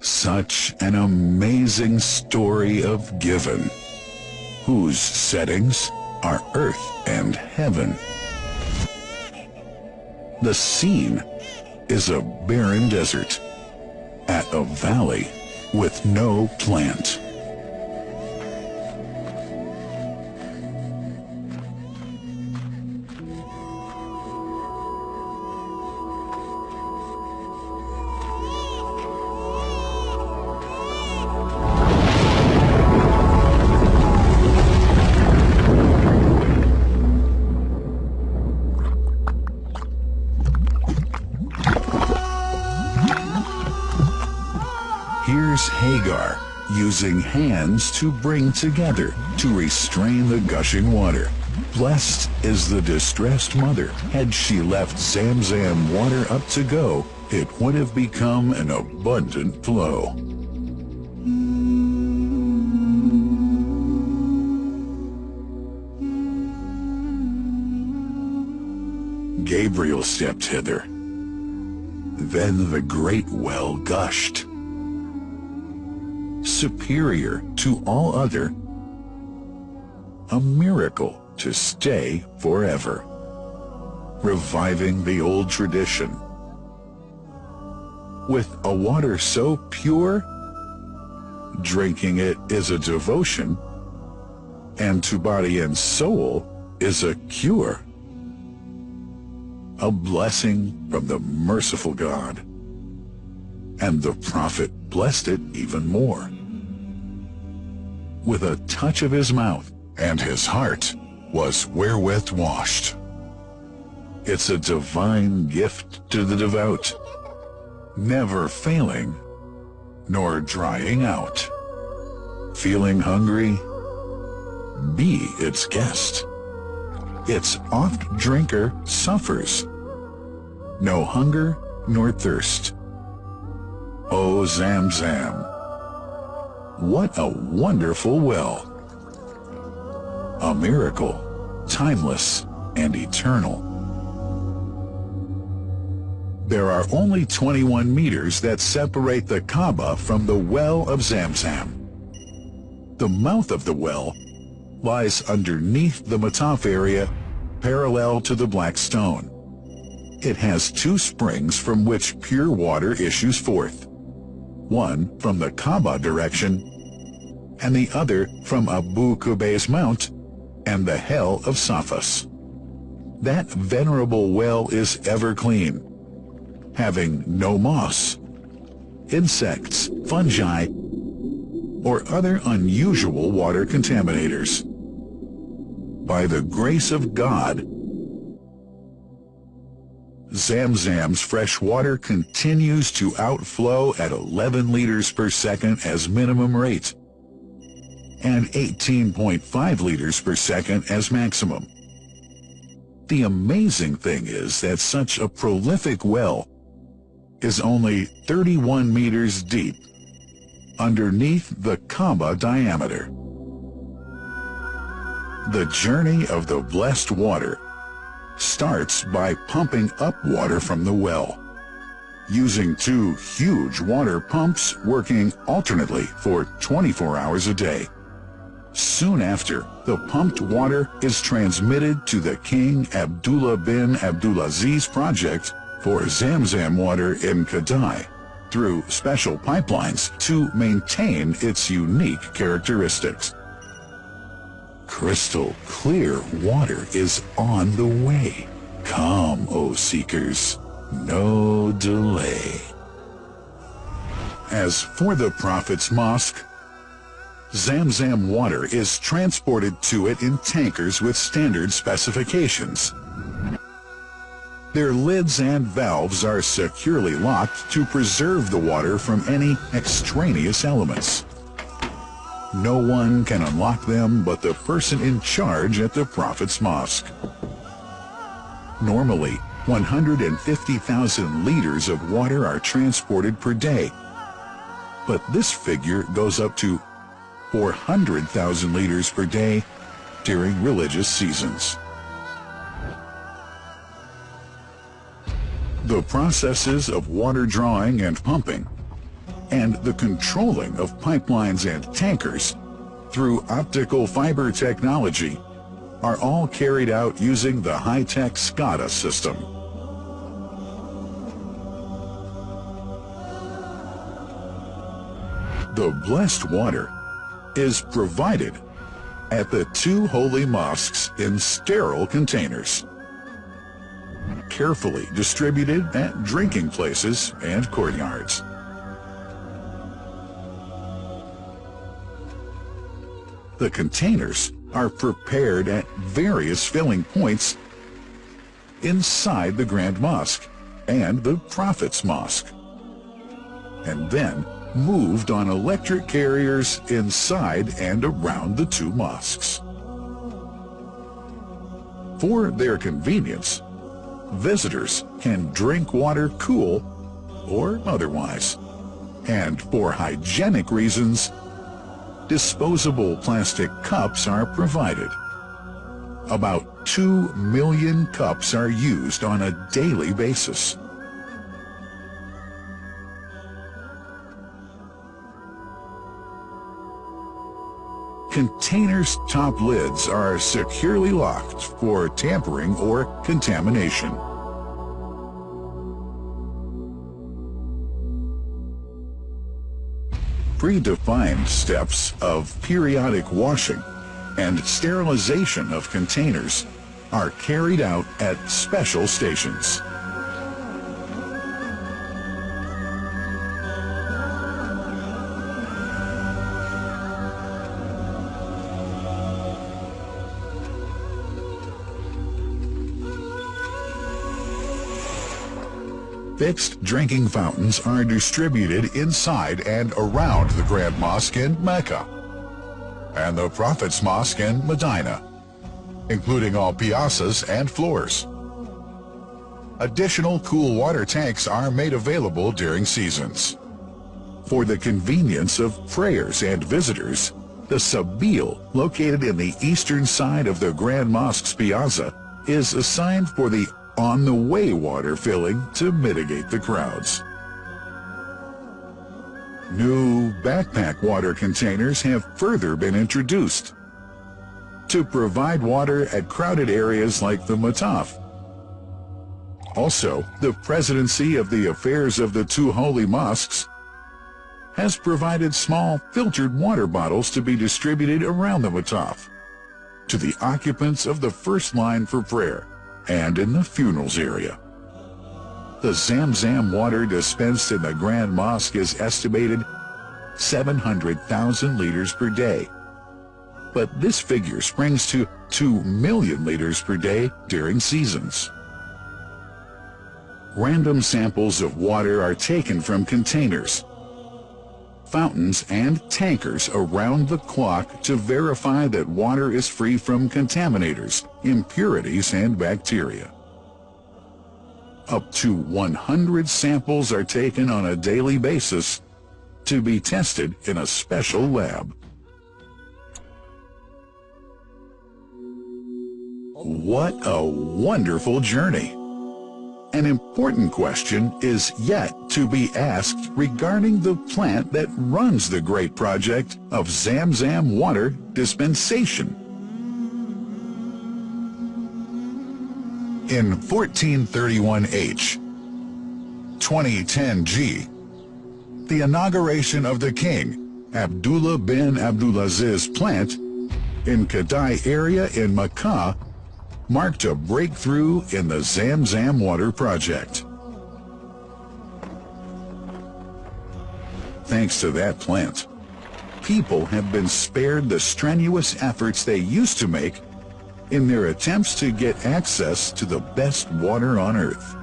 Such an amazing story of giving, whose settings are earth and heaven. The scene is a barren desert at a valley with no plant. Here's Hagar using hands to bring together to restrain the gushing water. Blessed is the distressed mother. Had she left Zam Zam water up to go, it would have become an abundant flow. Gabriel stepped hither. Then the great well gushed. Superior to all other, a miracle to stay forever, reviving the old tradition. With a water so pure, drinking it is a devotion, and to body and soul is a cure, a blessing from the merciful God. And the prophet blessed it even more. With a touch of his mouth, and his heart was wherewith washed. It's a divine gift to the devout, never failing, nor drying out. Feeling hungry? Be its guest. Its oft-drinker suffers, no hunger nor thirst. Oh, Zam Zam, what a wonderful well! A miracle, timeless and eternal. There are only 21 meters that separate the Kaaba from the well of Zam Zam. The mouth of the well lies underneath the Mataf area, parallel to the Black Stone. It has two springs from which pure water issues forth. One from the Kaaba direction, and the other from Abu Qubay's Mount and the Hell of Safas. That venerable well is ever clean, having no moss, insects, fungi, or other unusual water contaminators. By the grace of God, Zam Zam's fresh water continues to outflow at 11 liters per second as minimum rate, and 18.5 liters per second as maximum. The amazing thing is that such a prolific well is only 31 meters deep, underneath the Kaaba diameter. The journey of the blessed water starts by pumping up water from the well, using two huge water pumps working alternately for 24 hours a day. Soon after, the pumped water is transmitted to the King Abdullah bin Abdulaziz project for Zam Zam water in Kadai through special pipelines to maintain its unique characteristics. Crystal clear water is on the way. Come, O seekers, no delay. As for the Prophet's Mosque, Zam Zam water is transported to it in tankers with standard specifications. Their lids and valves are securely locked to preserve the water from any extraneous elements. No one can unlock them but the person in charge at the Prophet's Mosque. Normally, 150,000 liters of water are transported per day. but this figure goes up to 400,000 liters per day during religious seasons. The processes of water drawing and pumping, and the controlling of pipelines and tankers through optical fiber technology are all carried out using the high-tech SCADA system. The blessed water is provided at the two holy mosques in sterile containers, carefully distributed at drinking places and courtyards. The containers are prepared at various filling points inside the Grand Mosque and the Prophet's Mosque, and then moved on electric carriers inside and around the two mosques. For their convenience, visitors can drink water cool or otherwise, and for hygienic reasons, disposable plastic cups are provided. About 2 million cups are used on a daily basis. Containers' top lids are securely locked for tampering or contamination. Predefined steps of periodic washing and sterilization of containers are carried out at special stations. Fixed drinking fountains are distributed inside and around the Grand Mosque in Mecca and the Prophet's Mosque in Medina, including all piazzas and floors. Additional cool water tanks are made available during seasons. For the convenience of prayers and visitors, the Sabil, located in the eastern side of the Grand Mosque's piazza, is assigned for the on-the-way water filling to mitigate the crowds. New backpack water containers have further been introduced to provide water at crowded areas like the Mataf. Also, the Presidency of the Affairs of the Two Holy Mosques has provided small filtered water bottles to be distributed around the Mataf to the occupants of the first line for prayer and in the funerals area. The Zam Zam water dispensed in the Grand Mosque is estimated 700,000 liters per day, but this figure springs to 2 million liters per day during seasons. Random samples of water are taken from containers, fountains, and tankers around the clock to verify that water is free from contaminators, impurities, and bacteria. Up to 100 samples are taken on a daily basis to be tested in a special lab. What a wonderful journey! An important question is yet to be asked regarding the plant that runs the great project of Zam Zam water dispensation. In 1431H, 2010G, the inauguration of the king, Abdullah bin Abdulaziz plant in Kadai area in Makkah marked a breakthrough in the Zam Zam water project. Thanks to that plant, people have been spared the strenuous efforts they used to make in their attempts to get access to the best water on earth.